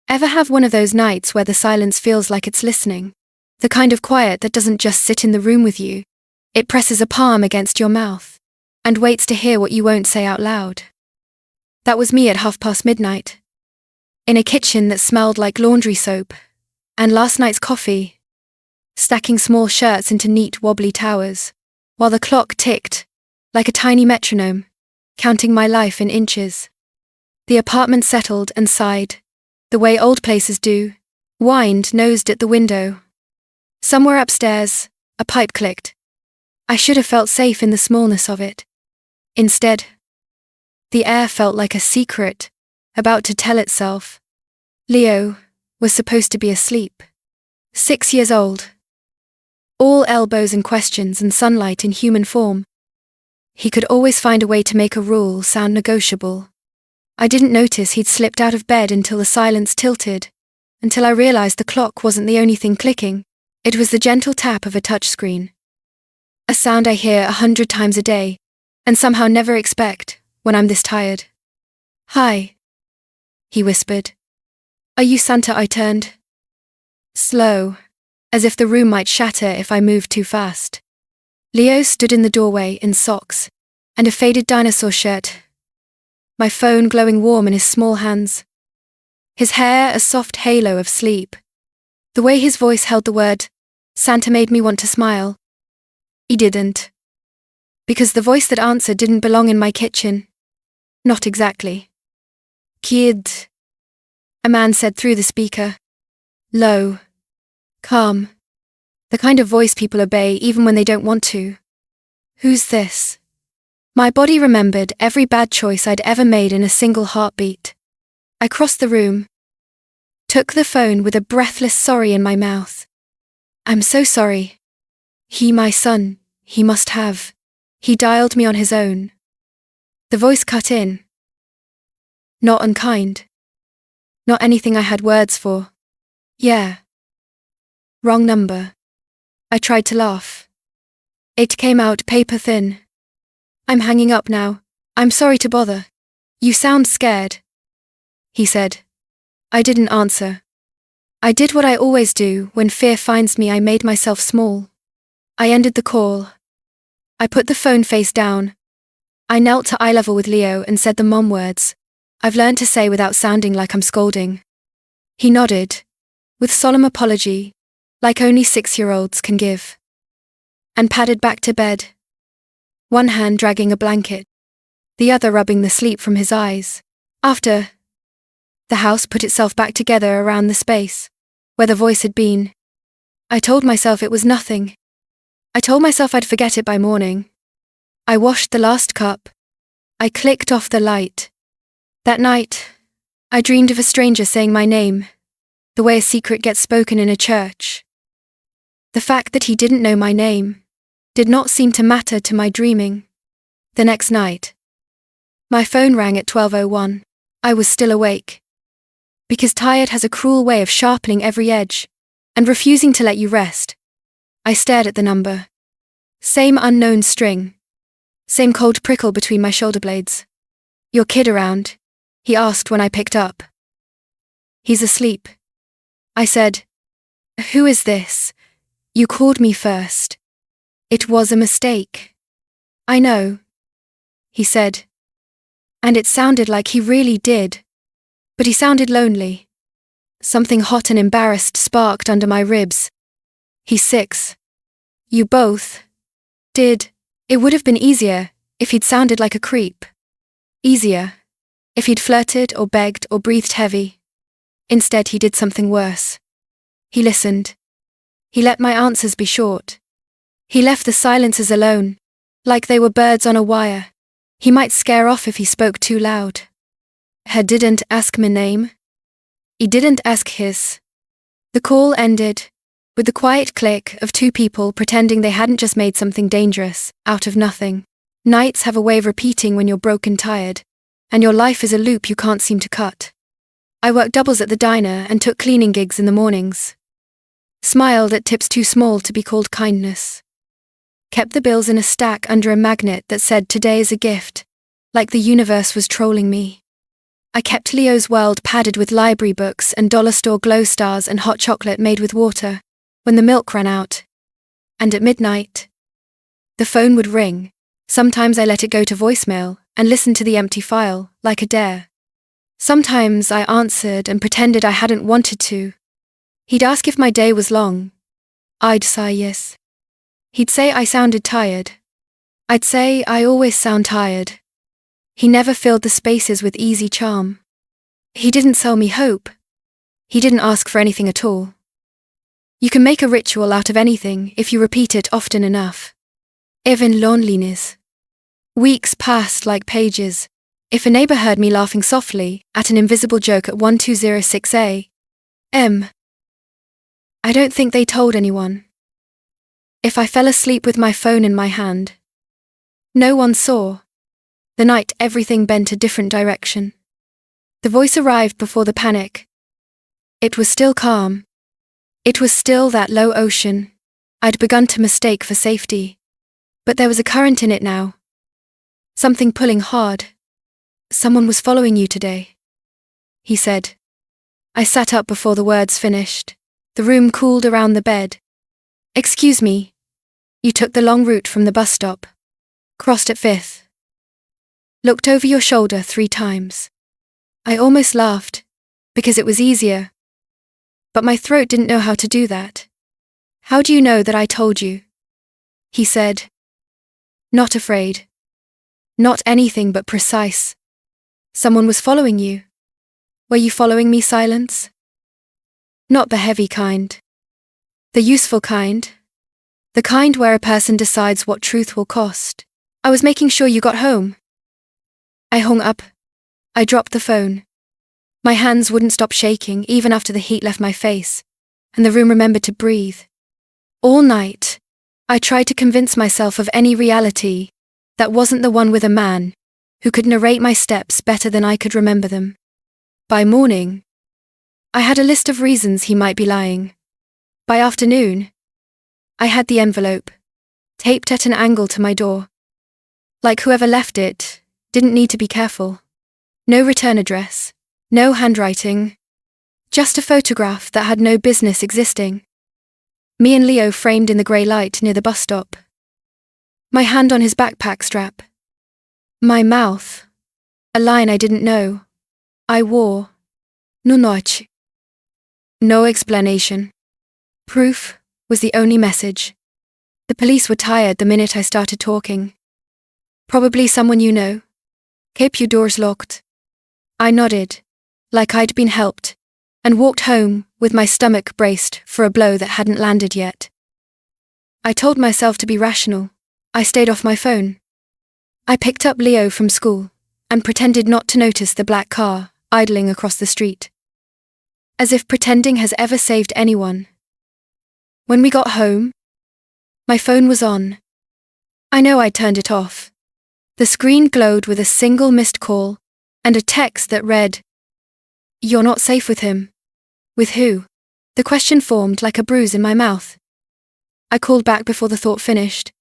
Ever have one of those nights where the silence feels like it's listening? The kind of quiet that doesn't just sit in the room with you. It presses a palm against your mouth and waits to hear what you won't say out loud. That was me at midnight. In a kitchen that smelled like laundry soap and last night's coffee, stacking small shirts into neat wobbly towers, while the clock ticked like a tiny metronome, counting my life in inches. The apartment settled and sighed, the way old places do, whined, nosed at the window. Somewhere upstairs, a pipe clicked. I should have felt safe in the smallness of it. Instead, the air felt like a secret, about to tell itself. Leo was supposed to be asleep. 6 years old. All elbows and questions and sunlight in human form. He could always find a way to make a rule sound negotiable. I didn't notice he'd slipped out of bed until the silence tilted, until I realized the clock wasn't the only thing clicking. It was the gentle tap of a touchscreen. A sound I hear 100 times a day, and somehow never expect when I'm this tired. "Hi," he whispered. "Are you Santa?" I turned. Slow, as if the room might shatter if I moved too fast. Leo stood in the doorway in socks and a faded dinosaur shirt, my phone glowing warm in his small hands. His hair a soft halo of sleep. The way his voice held the word Santa made me want to smile. He didn't. Because the voice that answered didn't belong in my kitchen. Not exactly. "Kid," a man said through the speaker. Low. Calm. The kind of voice people obey even when they don't want to. "Who's this?" My body remembered every bad choice I'd ever made in a single heartbeat. I crossed the room. Took the phone with a breathless sorry in my mouth. "I'm so sorry. He my son, he must have. He dialed me on his own." The voice cut in. Not unkind. Not anything I had words for. "Yeah. Wrong number." I tried to laugh. It came out paper thin. "I'm hanging up now. I'm sorry to bother. You sound scared," he said. I didn't answer. I did what I always do when fear finds me. I made myself small. I ended the call. I put the phone face down. I knelt to eye level with Leo and said the mom words I've learned to say without sounding like I'm scolding. He nodded, with solemn apology, like only 6-year-olds can give, and padded back to bed, one hand dragging a blanket, the other rubbing the sleep from his eyes. After, the house put itself back together around the space where the voice had been. I told myself it was nothing. I told myself I'd forget it by morning. I washed the last cup. I clicked off the light. That night, I dreamed of a stranger saying my name, the way a secret gets spoken in a church. The fact that he didn't know my name did not seem to matter to my dreaming. The next night, my phone rang at 12:01. I was still awake. Because tired has a cruel way of sharpening every edge and refusing to let you rest. I stared at the number. Same unknown string. Same cold prickle between my shoulder blades. "Your kid around?" he asked when I picked up. "He's asleep," I said. "Who is this? You called me first." "It was a mistake." "I know," he said. And it sounded like he really did. But he sounded lonely. Something hot and embarrassed sparked under my ribs. "He's 6. You both did." It would have been easier if he'd sounded like a creep. Easier if he'd flirted or begged or breathed heavy. Instead, he did something worse. He listened. He let my answers be short. He left the silences alone, like they were birds on a wire. He might scare off if he spoke too loud. He didn't ask my name. He didn't ask his. The call ended with the quiet click of two people pretending they hadn't just made something dangerous out of nothing. Nights have a way of repeating when you're broken tired, and your life is a loop you can't seem to cut. I worked doubles at the diner and took cleaning gigs in the mornings. Smiled at tips too small to be called kindness. Kept the bills in a stack under a magnet that said today is a gift, like the universe was trolling me. I kept Leo's world padded with library books and dollar store glow stars and hot chocolate made with water when the milk ran out. And at midnight, the phone would ring. Sometimes I let it go to voicemail and listened to the empty file, like a dare. Sometimes I answered and pretended I hadn't wanted to. He'd ask if my day was long. I'd sigh yes. He'd say I sounded tired. I'd say I always sound tired. He never filled the spaces with easy charm. He didn't sell me hope. He didn't ask for anything at all. You can make a ritual out of anything if you repeat it often enough. Even loneliness. Weeks passed like pages. If a neighbor heard me laughing softly at an invisible joke at 1206 a.m., I don't think they told anyone. If I fell asleep with my phone in my hand, no one saw. The night everything bent a different direction. The voice arrived before the panic. It was still calm. It was still that low ocean I'd begun to mistake for safety. But there was a current in it now. Something pulling hard. Someone was following you today, he said. I sat up before the words finished. The room cooled around the bed. Excuse me. You took the long route from the bus stop. Crossed at 5th. Looked over your shoulder 3 times. I almost laughed, because it was easier. But my throat didn't know how to do that. How do you know that I told you? He said. Not afraid. Not anything but precise. Someone was following you. Were you following me, Silence? Not the heavy kind. The useful kind. The kind where a person decides what truth will cost. I was making sure you got home. I hung up. I dropped the phone. My hands wouldn't stop shaking even after the heat left my face, and the room remembered to breathe. All night, I tried to convince myself of any reality that wasn't the one with a man who could narrate my steps better than I could remember them. By morning, I had a list of reasons he might be lying. By afternoon, I had the envelope, taped at an angle to my door. Like whoever left it didn't need to be careful. No return address, no handwriting, just a photograph that had no business existing. Me and Leo framed in the grey light near the bus stop. My hand on his backpack strap. My mouth, a line I didn't know. I wore. No noche. No explanation. Proof was the only message. The police were tired the minute I started talking. Probably someone you know. Keep your doors locked. I nodded, like I'd been helped, and walked home with my stomach braced for a blow that hadn't landed yet. I told myself to be rational. I stayed off my phone. I picked up Leo from school and pretended not to notice the black car idling across the street. As if pretending has ever saved anyone. When we got home, my phone was on. I know I turned it off. The screen glowed with a single missed call and a text that read, "You're not safe with him." With who? The question formed like a bruise in my mouth. I called back before the thought finished.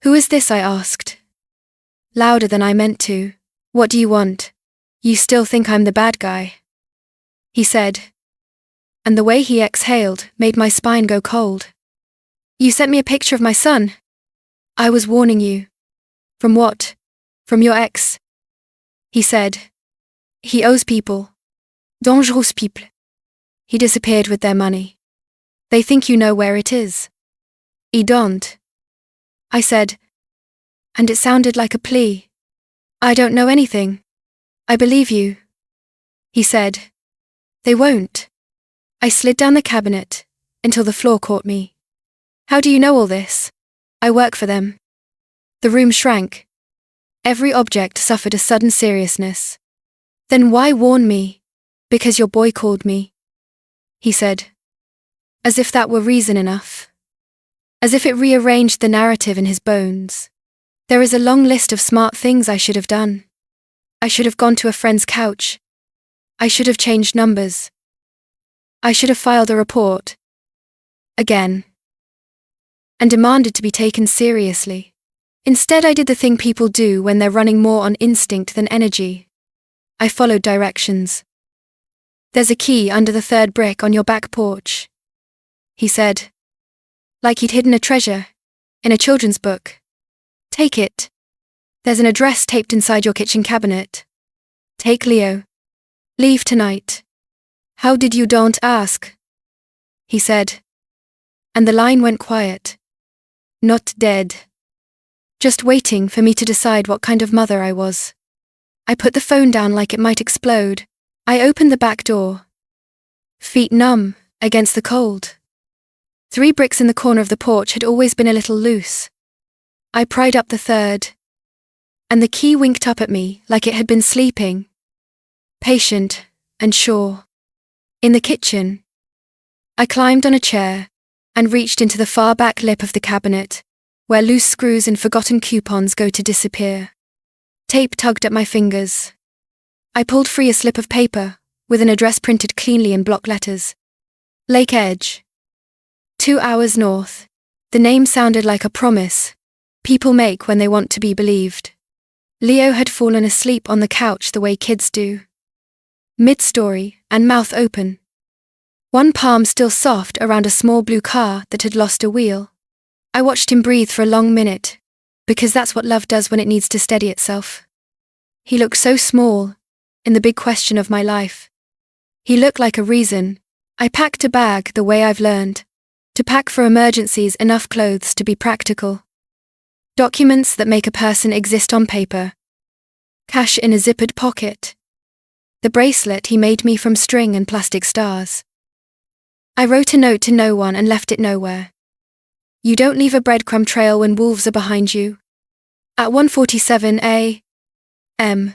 Who is this? I asked. Louder than I meant to. What do you want? You still think I'm the bad guy? He said. And the way he exhaled made my spine go cold. You sent me a picture of my son. I was warning you. From what? From your ex. He said. He owes people. Dangereux people. He disappeared with their money. They think you know where it is. Ils don't. I said, and it sounded like a plea. I don't know anything. I believe you. He said, they won't. I slid down the cabinet until the floor caught me. How do you know all this? I work for them. The room shrank. Every object suffered a sudden seriousness. Then why warn me? Because your boy called me. He said. As if that were reason enough. As if it rearranged the narrative in his bones. There is a long list of smart things I should have done. I should have gone to a friend's couch. I should have changed numbers. I should have filed a report. Again. And demanded to be taken seriously. Instead, I did the thing people do when they're running more on instinct than energy. I followed directions. There's a key under the third brick on your back porch, he said. Like he'd hidden a treasure in a children's book. Take it. There's an address taped inside your kitchen cabinet. Take Leo. Leave tonight. How did you don't ask? He said. And the line went quiet. Not dead. Just waiting for me to decide what kind of mother I was. I put the phone down like it might explode. I opened the back door. Feet numb against the cold. 3 bricks in the corner of the porch had always been a little loose. I pried up the third. And the key winked up at me like it had been sleeping. Patient and sure. In the kitchen, I climbed on a chair and reached into the far back lip of the cabinet, where loose screws and forgotten coupons go to disappear. Tape tugged at my fingers. I pulled free a slip of paper with an address printed cleanly in block letters. Lake Edge. 2 hours north. The name sounded like a promise people make when they want to be believed. Leo had fallen asleep on the couch the way kids do. Mid-story and mouth open. One palm still soft around a small blue car that had lost a wheel. I watched him breathe for a long minute, because that's what love does when it needs to steady itself. He looked so small, in the big question of my life. He looked like a reason. I packed a bag the way I've learned. To pack for emergencies, enough clothes to be practical. Documents that make a person exist on paper. Cash in a zippered pocket. The bracelet he made me from string and plastic stars. I wrote a note to no one and left it nowhere. You don't leave a breadcrumb trail when wolves are behind you. At 1:47 a.m.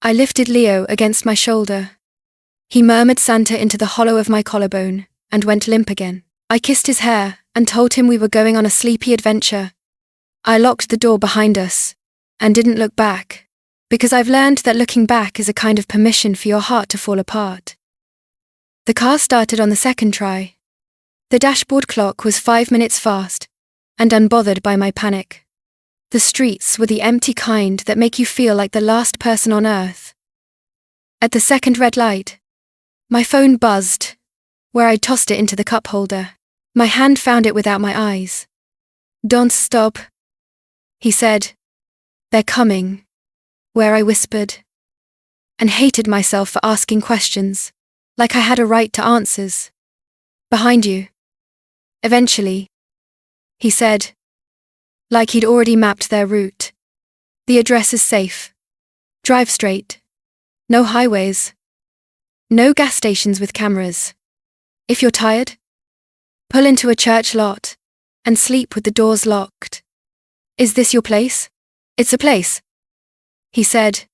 I lifted Leo against my shoulder. He murmured Santa into the hollow of my collarbone and went limp again. I kissed his hair and told him we were going on a sleepy adventure. I locked the door behind us and didn't look back, because I've learned that looking back is a kind of permission for your heart to fall apart. The car started on the second try. The dashboard clock was 5 minutes fast and unbothered by my panic. The streets were the empty kind that make you feel like the last person on earth. At the second red light, my phone buzzed, where I tossed it into the cup holder. My hand found it without my eyes. Don't stop, he said. They're coming. Where I whispered. And hated myself for asking questions, like I had a right to answers. Behind you. Eventually, he said. Like he'd already mapped their route. The address is safe. Drive straight. No highways. No gas stations with cameras. If you're tired, pull into a church lot and sleep with the doors locked. Is this your place? It's a place, he said.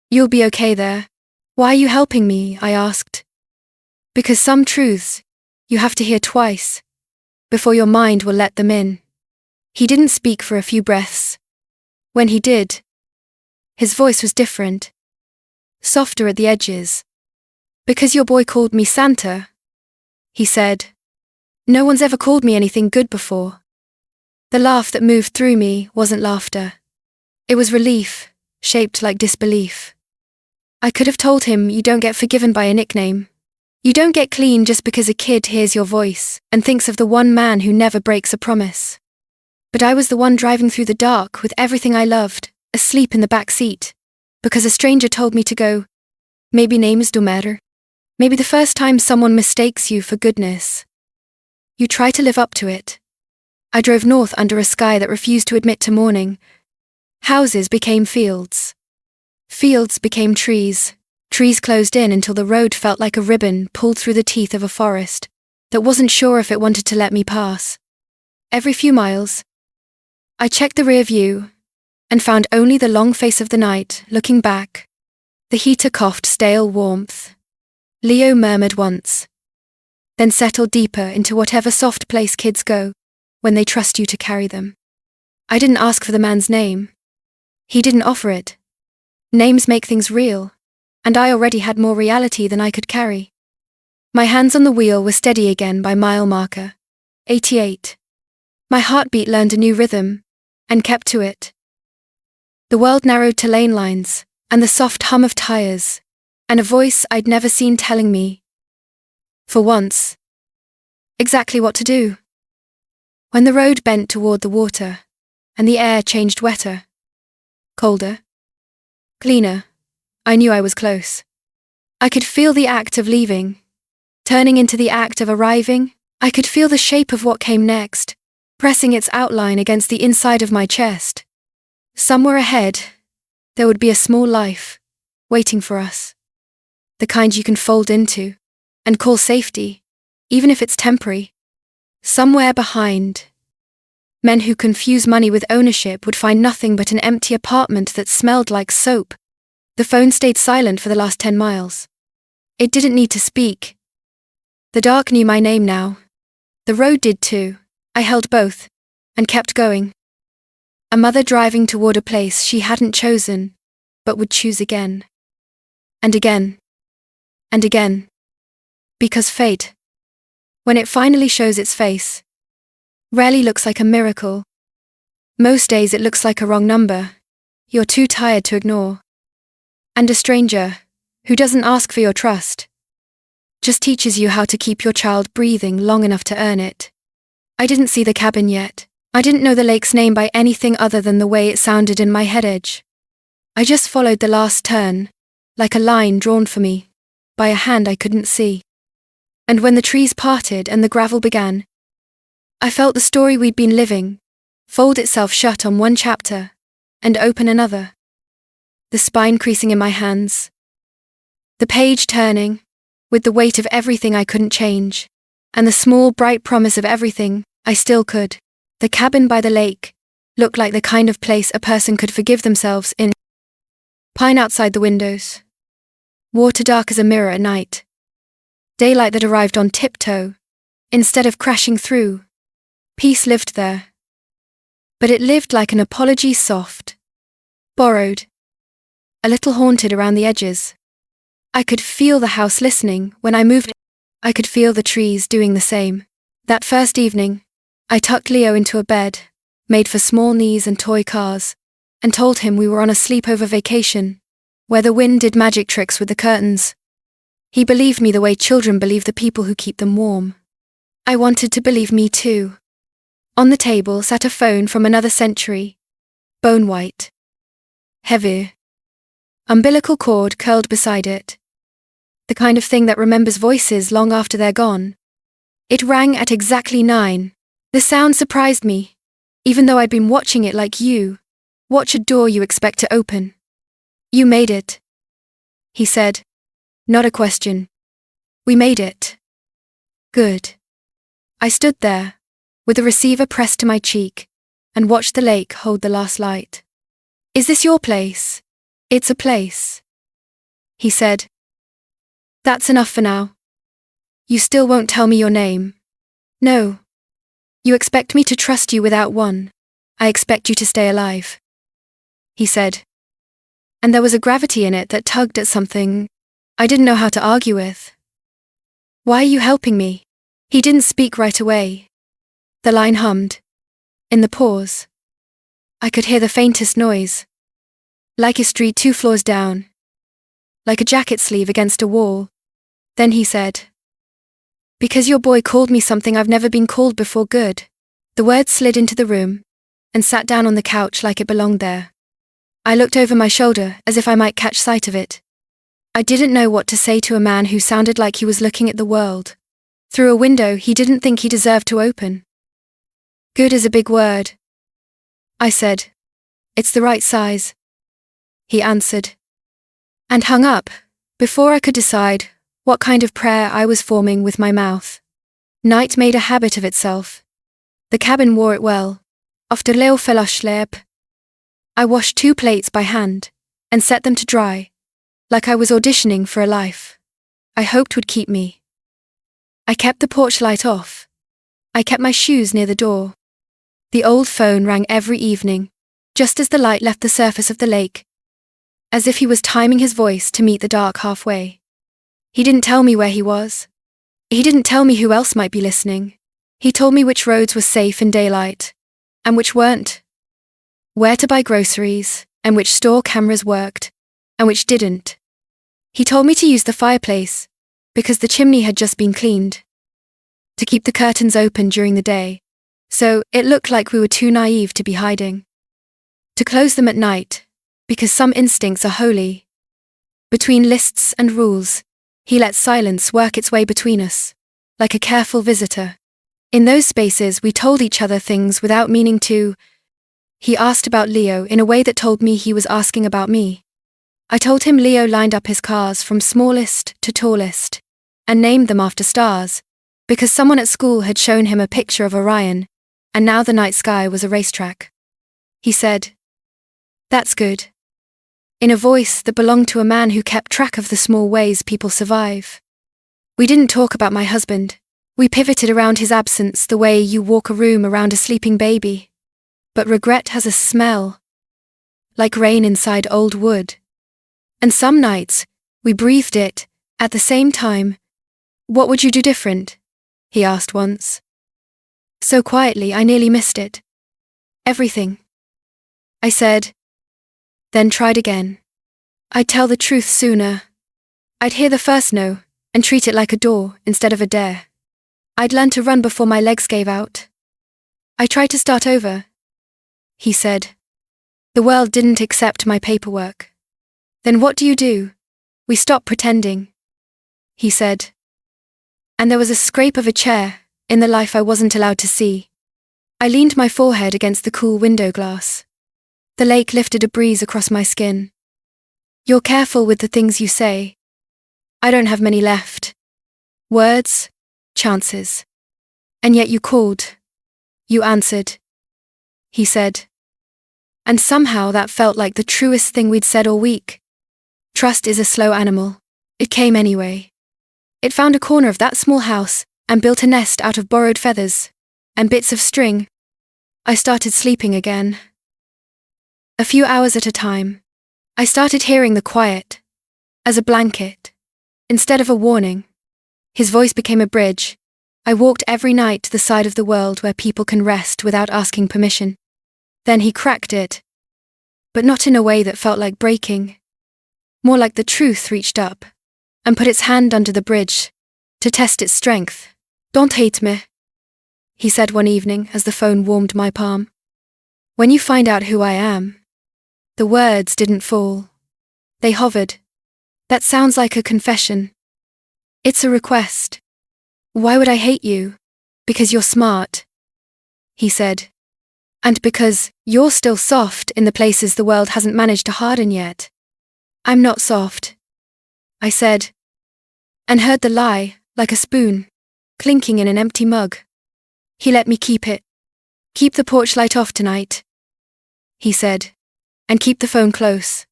You'll be okay there. Why are you helping me? I asked. Because some truths you have to hear twice before your mind will let them in. He didn't speak for a few breaths. When he did, his voice was different, softer at the edges. Because your boy called me Santa, he said. No one's ever called me anything good before. The laugh that moved through me wasn't laughter. It was relief, shaped like disbelief. I could have told him you don't get forgiven by a nickname. You don't get clean just because a kid hears your voice and thinks of the one man who never breaks a promise. But I was the one driving through the dark with everything I loved, asleep in the back seat, because a stranger told me to go. Maybe names do matter. Maybe the first time someone mistakes you for goodness, you try to live up to it. I drove north under a sky that refused to admit to morning. Houses became fields. Fields became trees. Trees closed in until the road felt like a ribbon pulled through the teeth of a forest that wasn't sure if it wanted to let me pass. Every few miles, I checked the rear view and found only the long face of the night looking back. The heater coughed stale warmth. Leo murmured once, then settled deeper into whatever soft place kids go when they trust you to carry them. I didn't ask for the man's name. He didn't offer it. Names make things real, and I already had more reality than I could carry. My hands on the wheel were steady again by mile marker. 88. My heartbeat learned a new rhythm, and kept to it. The world narrowed to lane lines, and the soft hum of tires, and a voice I'd never seen telling me, for once, exactly what to do. When the road bent toward the water, and the air changed wetter, colder, cleaner, I knew I was close. I could feel the act of leaving, turning into the act of arriving. I could feel the shape of what came next, pressing its outline against the inside of my chest. Somewhere ahead, there would be a small life, waiting for us. The kind you can fold into, and call safety, even if it's temporary. Somewhere behind, men who confuse money with ownership would find nothing but an empty apartment that smelled like soap. The phone stayed silent for the last 10 miles. It didn't need to speak. The dark knew my name now. The road did too. I held both, and kept going. A mother driving toward a place she hadn't chosen, but would choose again. And again. And again. Because fate, when it finally shows its face, rarely looks like a miracle. Most days it looks like a wrong number you're too tired to ignore. And a stranger, who doesn't ask for your trust, just teaches you how to keep your child breathing long enough to earn it. I didn't see the cabin yet. I didn't know the lake's name by anything other than the way it sounded in my head edge. I just followed the last turn, like a line drawn for me, by a hand I couldn't see. And when the trees parted and the gravel began, I felt the story we'd been living fold itself shut on one chapter and open another. The spine creasing in my hands, the page turning, with the weight of everything I couldn't change, and the small bright promise of everything I still could. The cabin by the lake looked like the kind of place a person could forgive themselves in. Pine outside the windows, water dark as a mirror at night, daylight that arrived on tiptoe, instead of crashing through. Peace lived there. But it lived like an apology, soft, borrowed, a little haunted around the edges. I could feel the house listening when I moved. I could feel the trees doing the same. That first evening, I tucked Leo into a bed, made for small knees and toy cars, and told him we were on a sleepover vacation, where the wind did magic tricks with the curtains. He believed me the way children believe the people who keep them warm. I wanted to believe me too. On the table sat a phone from another century, bone white, heavy, umbilical cord curled beside it. The kind of thing that remembers voices long after they're gone. It rang at exactly 9. The sound surprised me, even though I'd been watching it like you watch a door you expect to open. You made it, he said. Not a question. We made it. Good. I stood there, with the receiver pressed to my cheek, and watched the lake hold the last light. Is this your place? It's a place, he said. That's enough for now. You still won't tell me your name. No. You expect me to trust you without one. I expect you to stay alive, he said. And there was a gravity in it that tugged at something I didn't know how to argue with. Why are you helping me? He didn't speak right away. The line hummed. In the pause, I could hear the faintest noise. Like a street 2 floors down. Like a jacket sleeve against a wall. Then he said, because your boy called me something I've never been called before. Good. The words slid into the room, and sat down on the couch like it belonged there. I looked over my shoulder as if I might catch sight of it. I didn't know what to say to a man who sounded like he was looking at the world through a window he didn't think he deserved to open. Good is a big word, I said. It's the right size, he answered. And hung up, before I could decide what kind of prayer I was forming with my mouth. Night made a habit of itself. The cabin wore it well. After Leo fell asleep, I washed 2 plates by hand, and set them to dry, like I was auditioning for a life I hoped would keep me. I kept the porch light off. I kept my shoes near the door. The old phone rang every evening, just as the light left the surface of the lake, as if he was timing his voice to meet the dark halfway. He didn't tell me where he was. He didn't tell me who else might be listening. He told me which roads were safe in daylight, and which weren't. Where to buy groceries, and which store cameras worked, and which didn't. He told me to use the fireplace, because the chimney had just been cleaned. To keep the curtains open during the day, so it looked like we were too naive to be hiding. To close them at night, because some instincts are holy. Between lists and rules, he let silence work its way between us, like a careful visitor. In those spaces we told each other things without meaning to. He asked about Leo in a way that told me he was asking about me. I told him Leo lined up his cars from smallest to tallest, and named them after stars, because someone at school had shown him a picture of Orion, and now the night sky was a racetrack. He said, "That's good," in a voice that belonged to a man who kept track of the small ways people survive. We didn't talk about my husband. We pivoted around his absence the way you walk a room around a sleeping baby. But regret has a smell, like rain inside old wood. And some nights, we breathed it, at the same time. "What would you do different?" he asked once. So quietly I nearly missed it. "Everything," I said, then tried again. I'd tell the truth sooner. I'd hear the first no, and treat it like a door instead of a dare. I'd learn to run before my legs gave out. I tried to start over, he said. The world didn't accept my paperwork. Then what do? We stopped pretending, he said. And there was a scrape of a chair in the life I wasn't allowed to see. I leaned my forehead against the cool window glass. The lake lifted a breeze across my skin. "You're careful with the things you say. I don't have many left. Words, chances. And yet you called. You answered," he said. And somehow that felt like the truest thing we'd said all week. Trust is a slow animal. It came anyway. It found a corner of that small house and built a nest out of borrowed feathers and bits of string. I started sleeping again. A few hours at a time, I started hearing the quiet, as a blanket, instead of a warning. His voice became a bridge. I walked every night to the side of the world where people can rest without asking permission. Then he cracked it, but not in a way that felt like breaking. More like the truth reached up and put its hand under the bridge to test its strength. "Don't hate me," he said one evening as the phone warmed my palm. "When you find out who I am," the words didn't fall. They hovered. "That sounds like a confession. It's a request. Why would I hate you? Because you're smart," he said. "And because you're still soft in the places the world hasn't managed to harden yet." "I'm not soft," I said, and heard the lie like a spoon, clinking in an empty mug. He let me keep it. "Keep the porch light off tonight," he said, "and keep the phone close."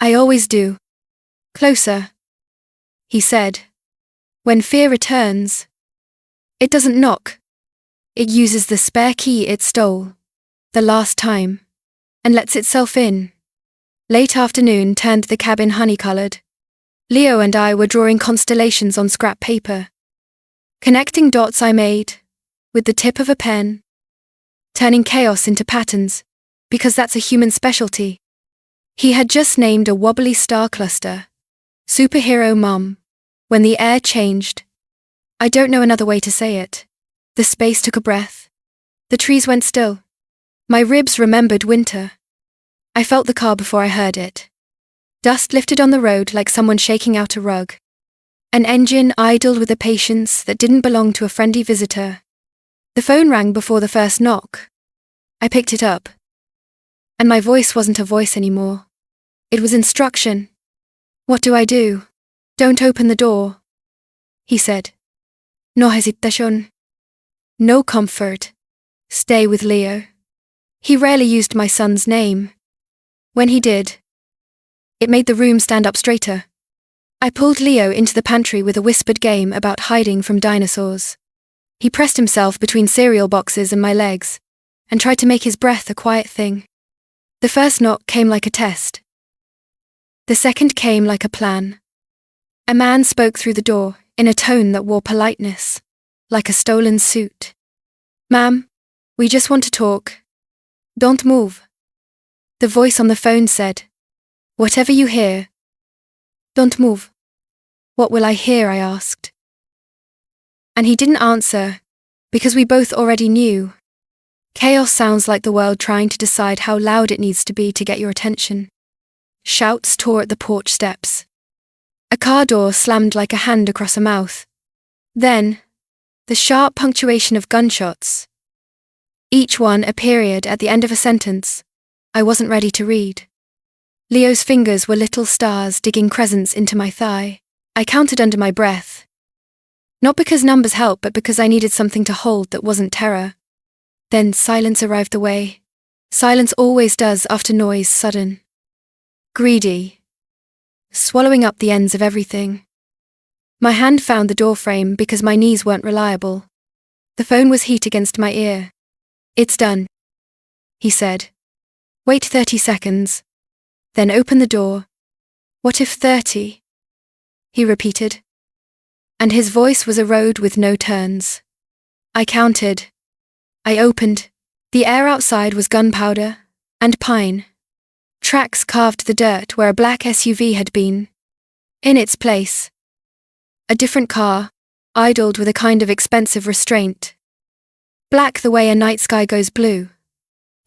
"I always do." "Closer," he said. "When fear returns, it doesn't knock. It uses the spare key it stole, the last time, and lets itself in." Late afternoon turned the cabin honey-colored. Leo and I were drawing constellations on scrap paper. Connecting dots I made, with the tip of a pen. Turning chaos into patterns, because that's a human specialty. He had just named a wobbly star cluster, Superhero Mum, when the air changed. I don't know another way to say it. The space took a breath. The trees went still. My ribs remembered winter. I felt the car before I heard it. Dust lifted on the road like someone shaking out a rug. An engine idled with a patience that didn't belong to a friendly visitor. The phone rang before the first knock. I picked it up. And my voice wasn't a voice anymore. It was instruction. "What do I do?" "Don't open the door," he said. "No hesitation. No comfort. Stay with Leo." He rarely used my son's name. When he did, it made the room stand up straighter. I pulled Leo into the pantry with a whispered game about hiding from dinosaurs. He pressed himself between cereal boxes and my legs, and tried to make his breath a quiet thing. The first knock came like a test. The second came like a plan. A man spoke through the door in a tone that wore politeness, like a stolen suit. "Ma'am, we just want to talk. Don't move," the voice on the phone said. Whatever you hear, don't move. What will I hear? I asked. And he didn't answer, because we both already knew. Chaos sounds like the world trying to decide how loud it needs to be to get your attention. Shouts tore at the porch steps. A car door slammed like a hand across a mouth. Then, the sharp punctuation of gunshots. Each one a period at the end of a sentence I wasn't ready to read. Leo's fingers were little stars digging crescents into my thigh. I counted under my breath. Not because numbers help, but because I needed something to hold that wasn't terror. Then silence arrived the way. Silence always does after noise sudden. Greedy. Swallowing up the ends of everything. My hand found the doorframe because my knees weren't reliable. The phone was heat against my ear. It's done, he said. Wait 30 seconds. Then open the door. What if 30? He repeated. And his voice was a road with no turns. I counted. I opened. The air outside was gunpowder and pine. Tracks carved the dirt where a black SUV had been. In its place, a different car, idled with a kind of expensive restraint. Black the way a night sky goes blue.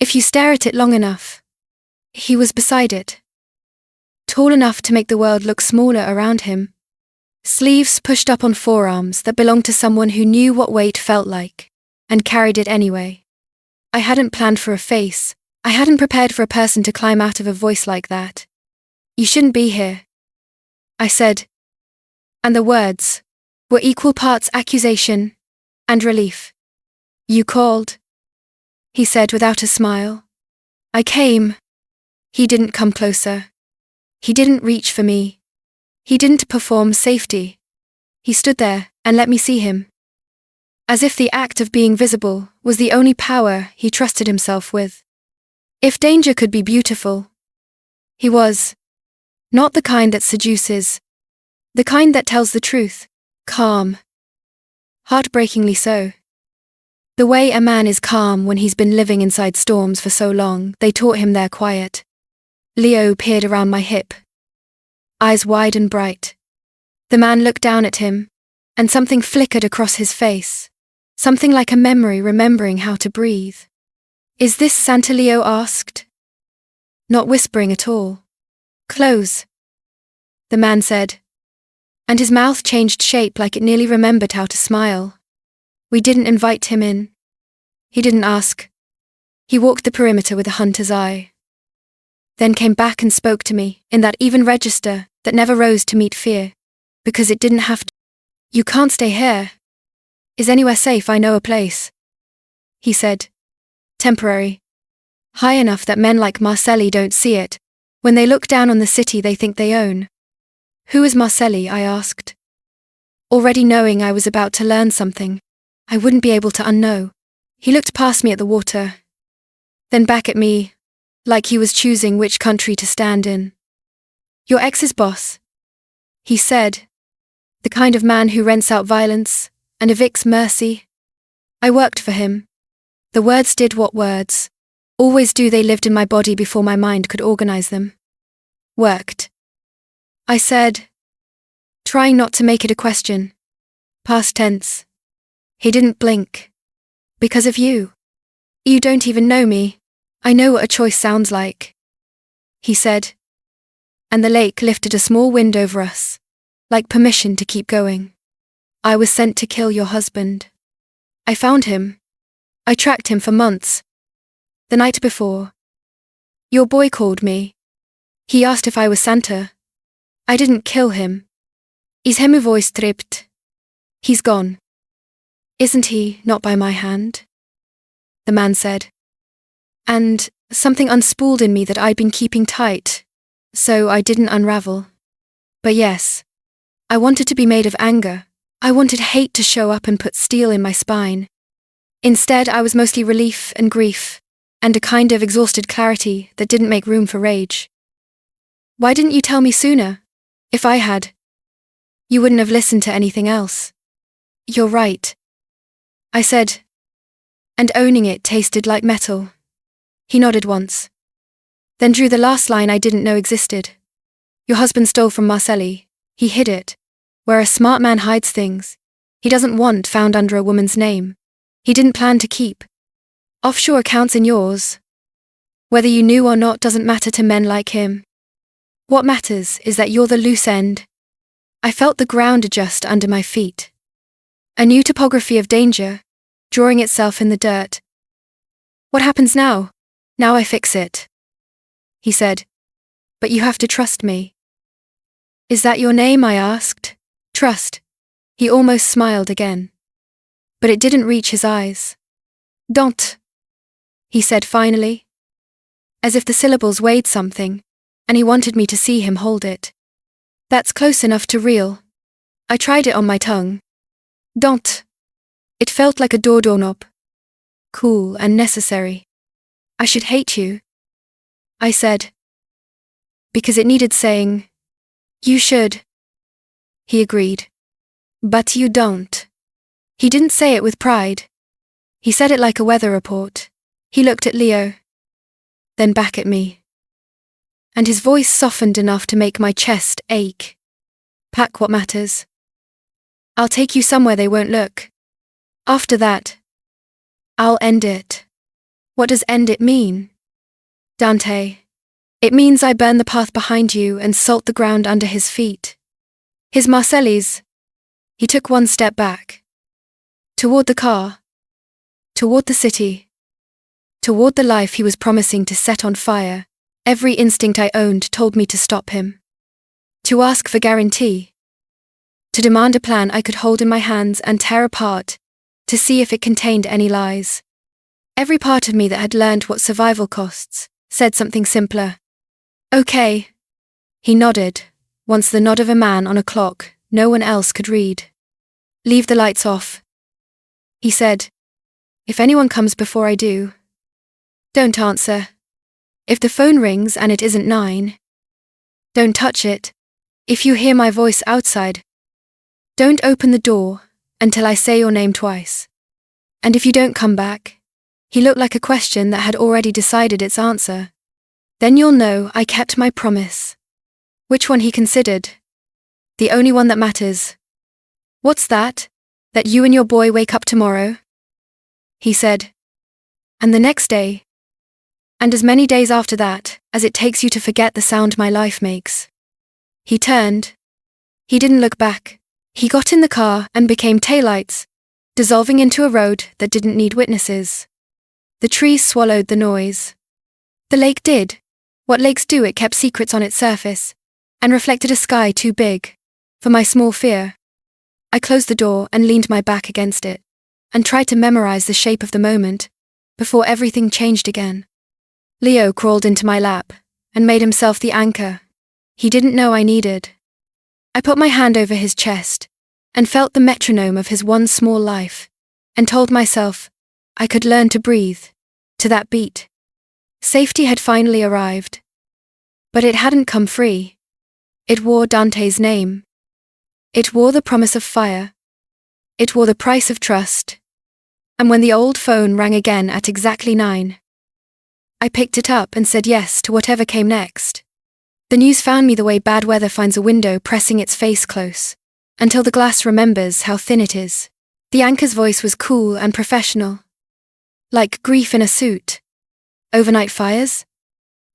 If you stare at it long enough. He was beside it. Tall enough to make the world look smaller around him. Sleeves pushed up on forearms that belonged to someone who knew what weight felt like, and carried it anyway. I hadn't planned for a face. I hadn't prepared for a person to climb out of a voice like that. You shouldn't be here, I said. And the words were equal parts accusation and relief. You called, he said without a smile. I came. He didn't come closer. He didn't reach for me. He didn't perform safety. He stood there and let me see him. As if the act of being visible was the only power he trusted himself with. If danger could be beautiful, he was. Not the kind that seduces. The kind that tells the truth. Calm. Heartbreakingly so. The way a man is calm when he's been living inside storms for so long, they taught him they're quiet. Leo peered around my hip. Eyes wide and bright. The man looked down at him, and something flickered across his face. Something like a memory remembering how to breathe. Is this Santa? Leo asked. Not whispering at all. Close, the man said. And his mouth changed shape like it nearly remembered how to smile. We didn't invite him in. He didn't ask. He walked the perimeter with a hunter's eye. Then came back and spoke to me, in that even register that never rose to meet fear, because it didn't have to. You can't stay here. Is anywhere safe? I know a place, he said. Temporary. High enough that men like Marcelli don't see it. When they look down on the city they think they own. Who is Marcelli? I asked. Already knowing I was about to learn something I wouldn't be able to unknow. He looked past me at the water, then back at me, like he was choosing which country to stand in. Your ex's boss, he said. The kind of man who rents out violence and evicts mercy. I worked for him. The words did what words always do. They lived in my body before my mind could organize them. Worked, I said, trying not to make it a question. Past tense. He didn't blink. Because of you. You don't even know me. I know what a choice sounds like, he said. And the lake lifted a small wind over us, like permission to keep going. I was sent to kill your husband. I found him. I tracked him for months. The night before. Your boy called me. He asked if I was Santa. I didn't kill him. Is hemuvoi stripped? He's gone. Isn't he? Not by my hand, the man said. And something unspooled in me that I'd been keeping tight, so I didn't unravel. But yes, I wanted to be made of anger. I wanted hate to show up and put steel in my spine. Instead, I was mostly relief and grief, and a kind of exhausted clarity that didn't make room for rage. Why didn't you tell me sooner? If I had, you wouldn't have listened to anything else. You're right, I said, and owning it tasted like metal. He nodded once, then drew the last line I didn't know existed. Your husband stole from Marcelli. He hid it. Where a smart man hides things he doesn't want found under a woman's name. He didn't plan to keep. Offshore accounts in yours. Whether you knew or not doesn't matter to men like him. What matters is that you're the loose end. I felt the ground adjust under my feet. A new topography of danger, drawing itself in the dirt. What happens now? Now I fix it. He said. But you have to trust me. Is that your name? I asked. Trust. He almost smiled again. But it didn't reach his eyes. Don't. He said finally. As if the syllables weighed something, and he wanted me to see him hold it. That's close enough to real. I tried it on my tongue. Don't. It felt like a doorknob. Cool and necessary. I should hate you. I said. Because it needed saying. You should. He agreed. But you don't. He didn't say it with pride. He said it like a weather report. He looked at Leo. Then back at me. And his voice softened enough to make my chest ache. Pack what matters. I'll take you somewhere they won't look. After that, I'll end it. What does end it mean? Dante. It means I burn the path behind you and salt the ground under his feet. His Marcelli's. He took one step back. Toward the car. Toward the city. Toward the life he was promising to set on fire. Every instinct I owned told me to stop him. To ask for guarantee. To demand a plan I could hold in my hands and tear apart, to see if it contained any lies. Every part of me that had learned what survival costs said something simpler. Okay. He nodded, once the nod of a man on a clock no one else could read. Leave the lights off. He said. If anyone comes before I do, don't answer. If the phone rings and it isn't 9, don't touch it. If you hear my voice outside, don't open the door until I say your name twice. And if you don't come back, he looked like a question that had already decided its answer. Then you'll know I kept my promise. Which one he considered? The only one that matters. What's that? That you and your boy wake up tomorrow? He said. And the next day. And as many days after that, as it takes you to forget the sound my life makes. He turned. He didn't look back. He got in the car and became taillights, dissolving into a road that didn't need witnesses. The trees swallowed the noise. The lake did. What lakes do, it kept secrets on its surface, and reflected a sky too big for my small fear. I closed the door and leaned my back against it, and tried to memorize the shape of the moment, before everything changed again. Leo crawled into my lap, and made himself the anchor he didn't know I needed. I put my hand over his chest, and felt the metronome of his one small life, and told myself I could learn to breathe to that beat. Safety had finally arrived. But it hadn't come free. It wore Dante's name. It wore the promise of fire. It wore the price of trust. And when the old phone rang again at exactly 9, I picked it up and said yes to whatever came next. The news found me the way bad weather finds a window pressing its face close, until the glass remembers how thin it is. The anchor's voice was cool and professional. Like grief in a suit. Overnight fires.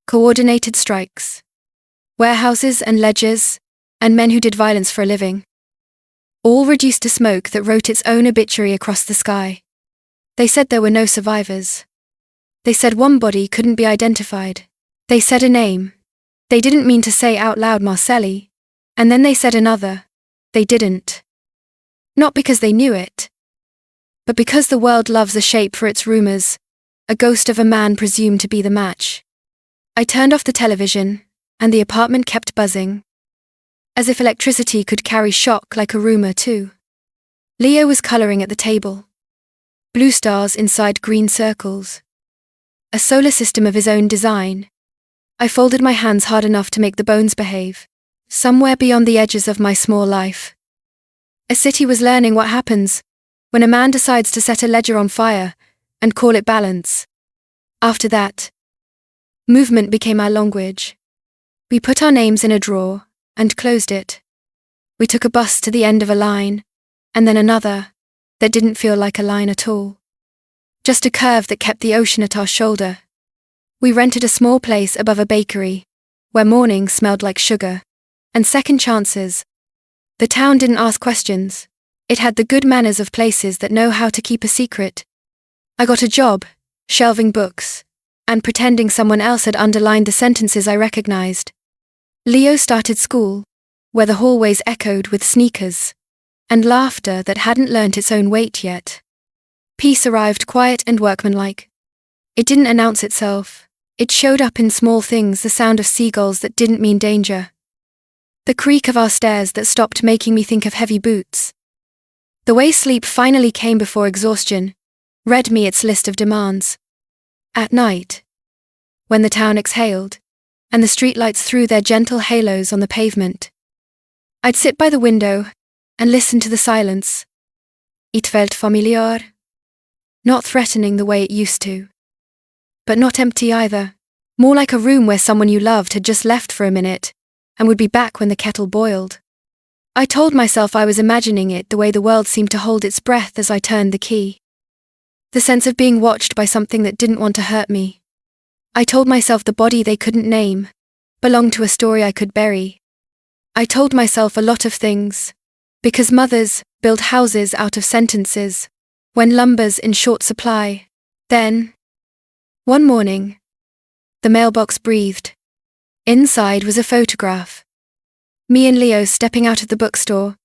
Coordinated strikes. Warehouses and ledgers, and men who did violence for a living. All reduced to smoke that wrote its own obituary across the sky. They said there were no survivors. They said one body couldn't be identified. They said a name. They didn't mean to say out loud Marcelli. And then they said another. They didn't. Not because they knew it, but because the world loves a shape for its rumors, a ghost of a man presumed to be the match. I turned off the television, and the apartment kept buzzing. As if electricity could carry shock like a rumor too. Leo was coloring at the table. Blue stars inside green circles. A solar system of his own design. I folded my hands hard enough to make the bones behave, somewhere beyond the edges of my small life. A city was learning what happens when a man decides to set a ledger on fire and call it balance. After that, movement became our language. We put our names in a drawer and closed it. We took a bus to the end of a line, and then another that didn't feel like a line at all. Just a curve that kept the ocean at our shoulder. We rented a small place above a bakery, where mornings smelled like sugar, and second chances. The town didn't ask questions. It had the good manners of places that know how to keep a secret. I got a job, shelving books, and pretending someone else had underlined the sentences I recognized. Leo started school, where the hallways echoed with sneakers and laughter that hadn't learnt its own weight yet. Peace arrived quiet and workmanlike. It didn't announce itself. It showed up in small things, the sound of seagulls that didn't mean danger. The creak of our stairs that stopped making me think of heavy boots. The way sleep finally came before exhaustion, read me its list of demands. At night, when the town exhaled, and the streetlights threw their gentle halos on the pavement, I'd sit by the window and listen to the silence. It felt familiar. Not threatening the way it used to. But not empty either. More like a room where someone you loved had just left for a minute, and would be back when the kettle boiled. I told myself I was imagining it the way the world seemed to hold its breath as I turned the key. The sense of being watched by something that didn't want to hurt me. I told myself the body they couldn't name belonged to a story I could bury. I told myself a lot of things, because mothers build houses out of sentences, when lumber's in short supply. Then, one morning, the mailbox breathed. Inside was a photograph. Me and Leo stepping out of the bookstore.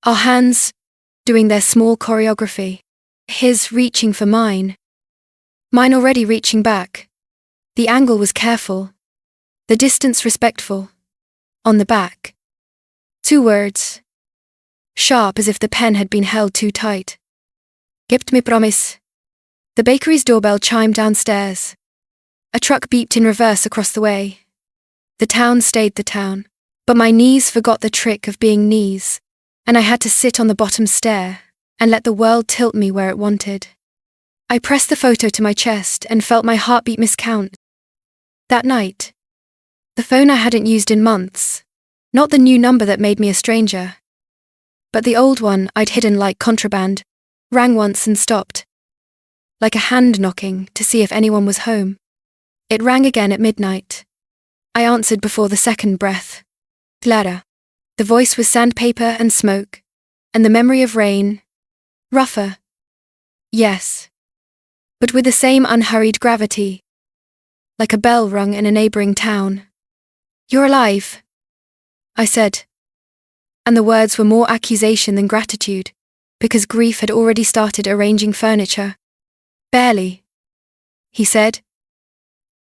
Our hands doing their small choreography. His reaching for mine. Mine already reaching back. The angle was careful. The distance respectful. On the back. 2 words. Sharp as if the pen had been held too tight. Gibt mir promise. The bakery's doorbell chimed downstairs. A truck beeped in reverse across the way. The town stayed the town, but my knees forgot the trick of being knees, and I had to sit on the bottom stair and let the world tilt me where it wanted. I pressed the photo to my chest and felt my heartbeat miscount. That night, the phone I hadn't used in months, not the new number that made me a stranger, but the old one I'd hidden like contraband, rang once and stopped. Like a hand knocking to see if anyone was home. It rang again at midnight. I answered before the second breath. Clara. The voice was sandpaper and smoke, and the memory of rain. Rougher. Yes. But with the same unhurried gravity. Like a bell rung in a neighboring town. You're alive, I said. And the words were more accusation than gratitude, because grief had already started arranging furniture. Barely, he said.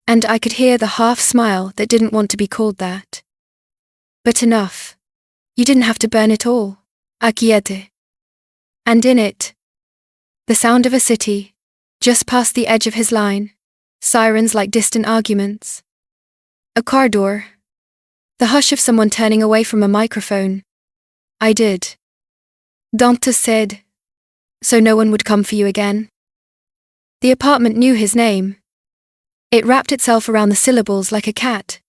And I could hear the half smile that didn't want to be called that. But enough. You didn't have to burn it all. Acquiete. And in it, the sound of a city, just past the edge of his line, sirens like distant arguments. A car door. The hush of someone turning away from a microphone. I did. Dante said, so no one would come for you again. The apartment knew his name. It wrapped itself around the syllables like a cat.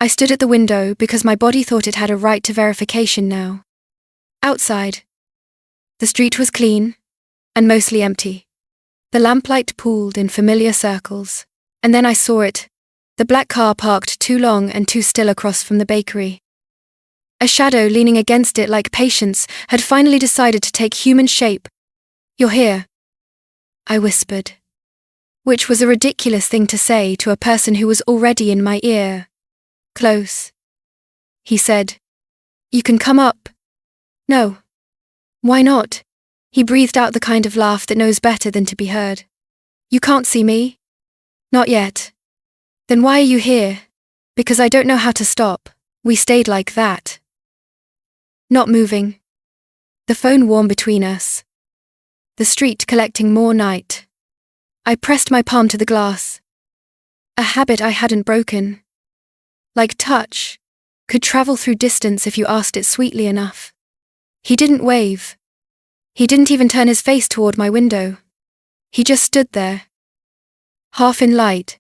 I stood at the window because my body thought it had a right to verification now. Outside, the street was clean and mostly empty. The lamplight pooled in familiar circles, and then I saw it, the black car parked too long and too still across from the bakery. A shadow leaning against it like patience had finally decided to take human shape. You're here, I whispered. Which was a ridiculous thing to say to a person who was already in my ear. Close. He said. You can come up. No. Why not? He breathed out the kind of laugh that knows better than to be heard. You can't see me? Not yet. Then why are you here? Because I don't know how to stop. We stayed like that. Not moving. The phone warm between us. The street collecting more night. I pressed my palm to the glass. A habit I hadn't broken. Like touch, could travel through distance if you asked it sweetly enough. He didn't wave. He didn't even turn his face toward my window. He just stood there. Half in light.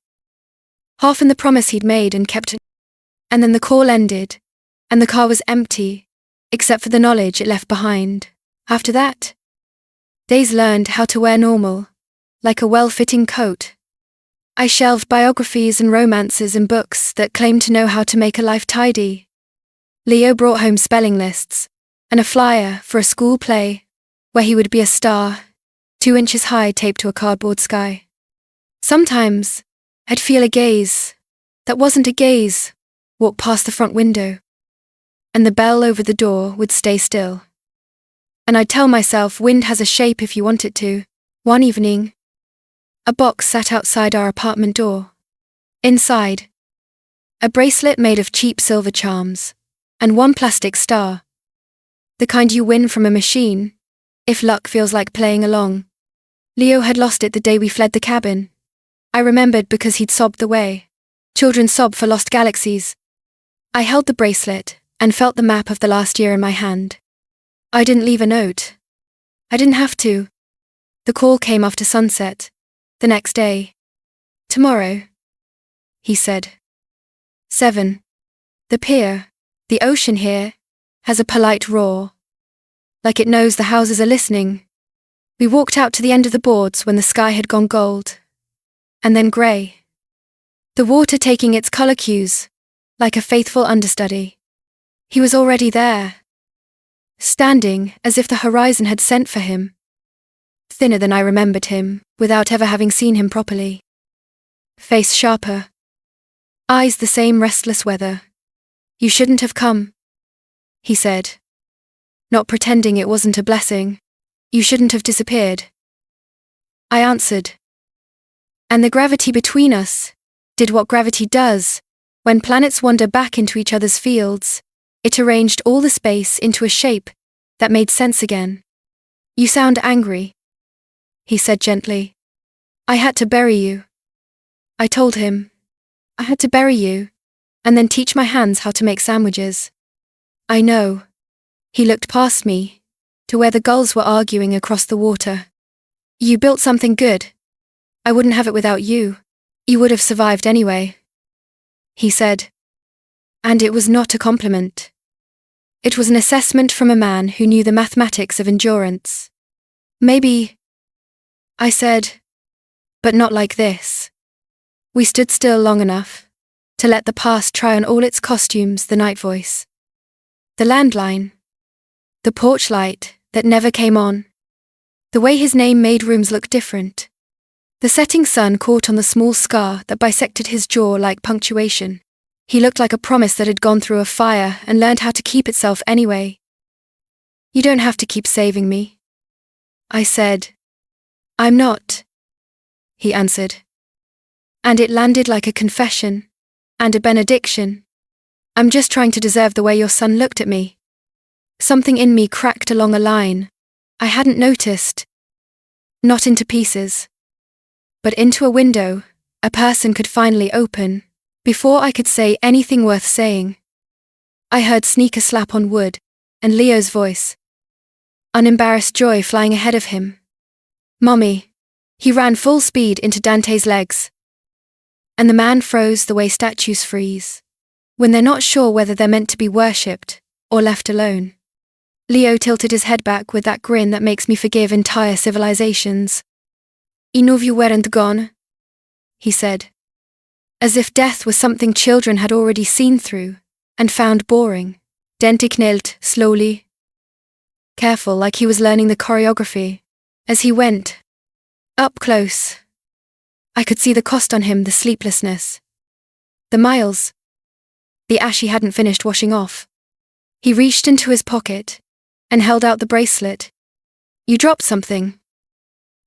Half in the promise he'd made and kept. And then the call ended, and the car was empty, except for the knowledge it left behind. After that, days learned how to wear normal, like a well-fitting coat. I shelved biographies and romances and books that claimed to know how to make a life tidy. Leo brought home spelling lists and a flyer for a school play where he would be a star, 2 inches high taped to a cardboard sky. Sometimes, I'd feel a gaze that wasn't a gaze walk past the front window, and the bell over the door would stay still. And I'd tell myself wind has a shape if you want it to. One evening, a box sat outside our apartment door. Inside, a bracelet made of cheap silver charms, and one plastic star. The kind you win from a machine, if luck feels like playing along. Leo had lost it the day we fled the cabin. I remembered because he'd sobbed the way. Children sob for lost galaxies. I held the bracelet and felt the map of the last year in my hand. I didn't leave a note. I didn't have to. The call came after sunset, the next day. Tomorrow, he said. 7. The pier, the ocean here, has a polite roar. Like it knows the houses are listening. We walked out to the end of the boards when the sky had gone gold. And then grey. The water taking its colour cues, like a faithful understudy. He was already there. Standing as if the horizon had sent for him. Thinner than I remembered him, without ever having seen him properly. Face sharper. Eyes the same restless weather. You shouldn't have come, he said. Not pretending it wasn't a blessing. You shouldn't have disappeared. I answered. And the gravity between us did what gravity does. When planets wander back into each other's fields, it arranged all the space into a shape that made sense again. You sound angry, he said gently. I had to bury you. I told him. I had to bury you, and then teach my hands how to make sandwiches. I know. He looked past me, to where the gulls were arguing across the water. You built something good. I wouldn't have it without you. You would have survived anyway, he said. And it was not a compliment. It was an assessment from a man who knew the mathematics of endurance. Maybe, I said, but not like this. We stood still long enough to let the past try on all its costumes, the night voice. The landline. The porch light that never came on. The way his name made rooms look different. The setting sun caught on the small scar that bisected his jaw like punctuation. He looked like a promise that had gone through a fire and learned how to keep itself anyway. You don't have to keep saving me, I said. I'm not, he answered. And it landed like a confession and a benediction. I'm just trying to deserve the way your son looked at me. Something in me cracked along a line I hadn't noticed. Not into pieces, but into a window a person could finally open, before I could say anything worth saying. I heard sneaker slap on wood, and Leo's voice. Unembarrassed joy flying ahead of him. Mommy. He ran full speed into Dante's legs. And the man froze the way statues freeze, when they're not sure whether they're meant to be worshipped or left alone. Leo tilted his head back with that grin that makes me forgive entire civilizations. I knew you weren't gone, he said. As if death was something children had already seen through and found boring. Dante knelt slowly. Careful, like he was learning the choreography. As he went up close, I could see the cost on him, the sleeplessness, the miles, the ash he hadn't finished washing off. He reached into his pocket and held out the bracelet. You dropped something,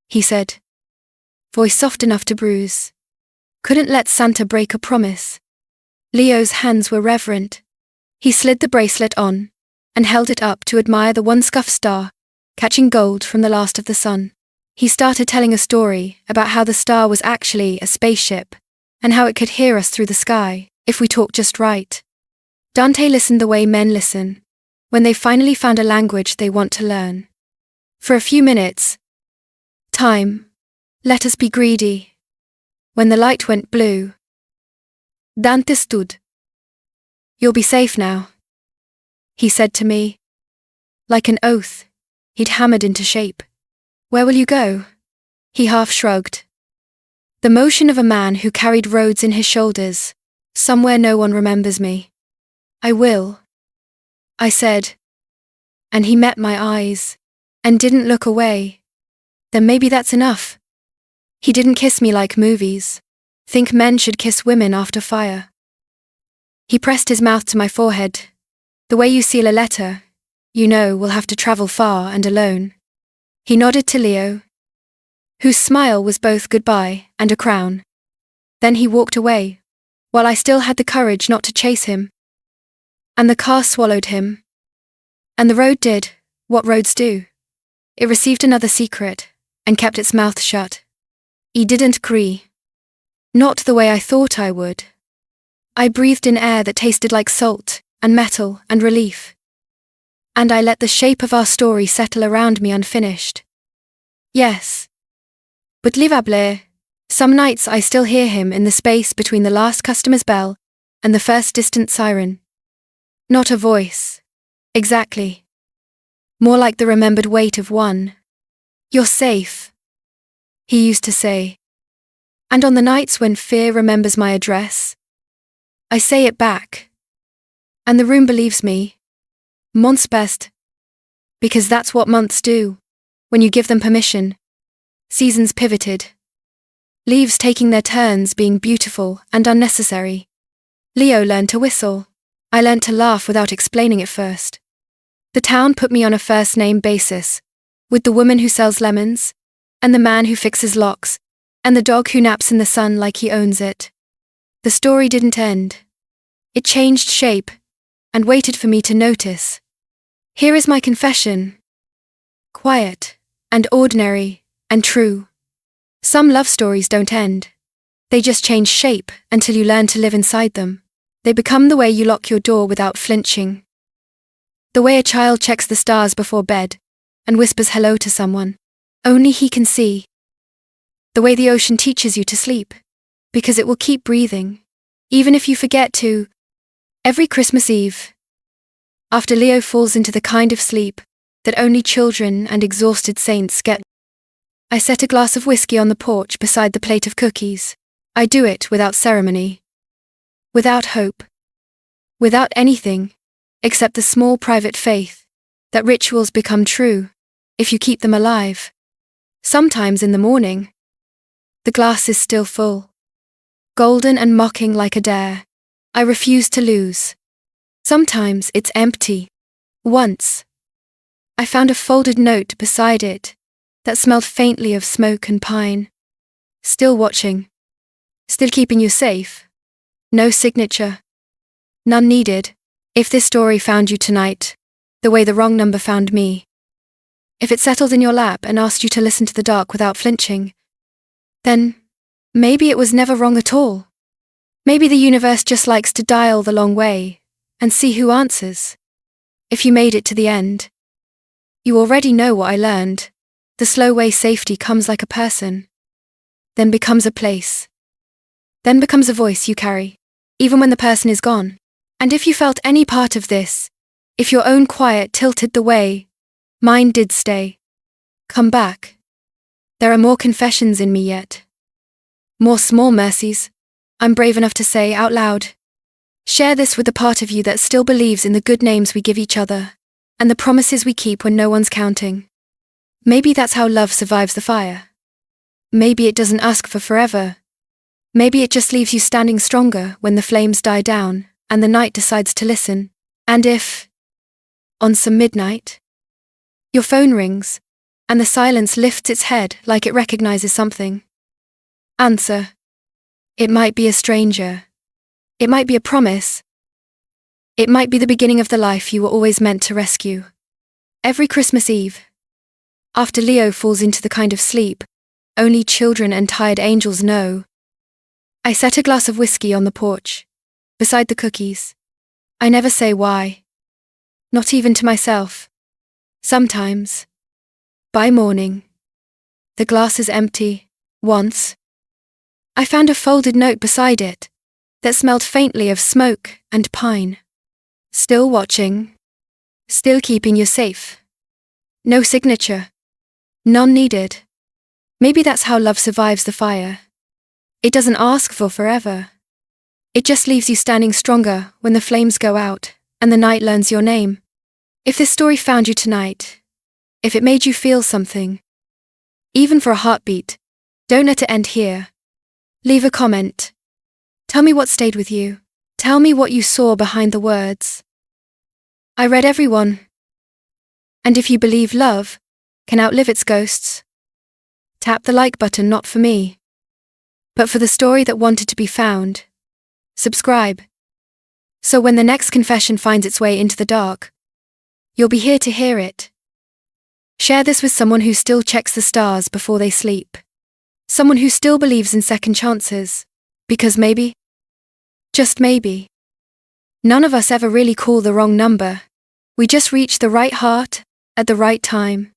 he said. Voice soft enough to bruise. Couldn't let Santa break a promise. Leo's hands were reverent. He slid the bracelet on and held it up to admire the one scuffed star, catching gold from the last of the sun. He started telling a story about how the star was actually a spaceship and how it could hear us through the sky if we talked just right. Dante listened the way men listen when they finally found a language they want to learn. For a few minutes. Time. Let us be greedy. When the light went blue, Dante stood. You'll be safe now, he said to me. Like an oath, he'd hammered into shape. Where will you go? He half shrugged. The motion of a man who carried roads in his shoulders, somewhere no one remembers me. I will, I said. And he met my eyes, and didn't look away. Then maybe that's enough. He didn't kiss me like movies. Think men should kiss women after fire. He pressed his mouth to my forehead. The way you seal a letter, you know we'll have to travel far and alone. He nodded to Leo, whose smile was both goodbye and a crown. Then he walked away, while I still had the courage not to chase him. And the car swallowed him. And the road did what roads do. It received another secret, and kept its mouth shut. He didn't cry. Not the way I thought I would. I breathed in air that tasted like salt, and metal, and relief. And I let the shape of our story settle around me unfinished. Yes. But livable, some nights I still hear him in the space between the last customer's bell and the first distant siren. Not a voice. Exactly. More like the remembered weight of one. You're safe, he used to say. And on the nights when fear remembers my address, I say it back. And the room believes me. Months best. Because that's what months do, when you give them permission. Seasons pivoted. Leaves taking their turns being beautiful and unnecessary. Leo learned to whistle. I learned to laugh without explaining it first. The town put me on a first-name basis, with the woman who sells lemons, and the man who fixes locks, and the dog who naps in the sun like he owns it. The story didn't end. It changed shape, and waited for me to notice. Here is my confession. Quiet, and ordinary, and true. Some love stories don't end. They just change shape until you learn to live inside them. They become the way you lock your door without flinching. The way a child checks the stars before bed, and whispers hello to someone only he can see. The way the ocean teaches you to sleep, because it will keep breathing, even if you forget to. Every Christmas Eve, after Leo falls into the kind of sleep that only children and exhausted saints get, I set a glass of whiskey on the porch beside the plate of cookies. I do it without ceremony. Without hope. Without anything, except the small private faith that rituals become true if you keep them alive. Sometimes in the morning, the glass is still full. Golden and mocking like a dare. I refuse to lose. Sometimes it's empty. Once, I found a folded note beside it that smelled faintly of smoke and pine. Still watching. Still keeping you safe. No signature. None needed. If this story found you tonight, the way the wrong number found me. If it settled in your lap and asked you to listen to the dark without flinching, then maybe it was never wrong at all. Maybe the universe just likes to dial the long way and see who answers. If you made it to the end, you already know what I learned. The slow way safety comes like a person, then becomes a place, then becomes a voice you carry, even when the person is gone. And if you felt any part of this, if your own quiet tilted the way mine did stay, come back. There are more confessions in me yet. More small mercies, I'm brave enough to say out loud. Share this with the part of you that still believes in the good names we give each other, and the promises we keep when no one's counting. Maybe that's how love survives the fire. Maybe it doesn't ask for forever. Maybe it just leaves you standing stronger when the flames die down, and the night decides to listen. And if, on some midnight, your phone rings, and the silence lifts its head like it recognizes something, answer. It might be a stranger. It might be a promise. It might be the beginning of the life you were always meant to rescue. Every Christmas Eve, after Leo falls into the kind of sleep only children and tired angels know, I set a glass of whiskey on the porch, beside the cookies. I never say why. Not even to myself. Sometimes, by morning, the glass is empty. Once, I found a folded note beside it that smelled faintly of smoke and pine. Still watching. Still keeping you safe. No signature. None needed. Maybe that's how love survives the fire. It doesn't ask for forever. It just leaves you standing stronger when the flames go out and the night learns your name. If this story found you tonight, if it made you feel something, even for a heartbeat, don't let it end here. Leave a comment. Tell me what stayed with you. Tell me what you saw behind the words. I read everyone. And if you believe love can outlive its ghosts, tap the like button, not for me, but for the story that wanted to be found. Subscribe. So when the next confession finds its way into the dark, you'll be here to hear it. Share this with someone who still checks the stars before they sleep. Someone who still believes in second chances. Because maybe, just maybe, none of us ever really call the wrong number. We just reach the right heart at the right time.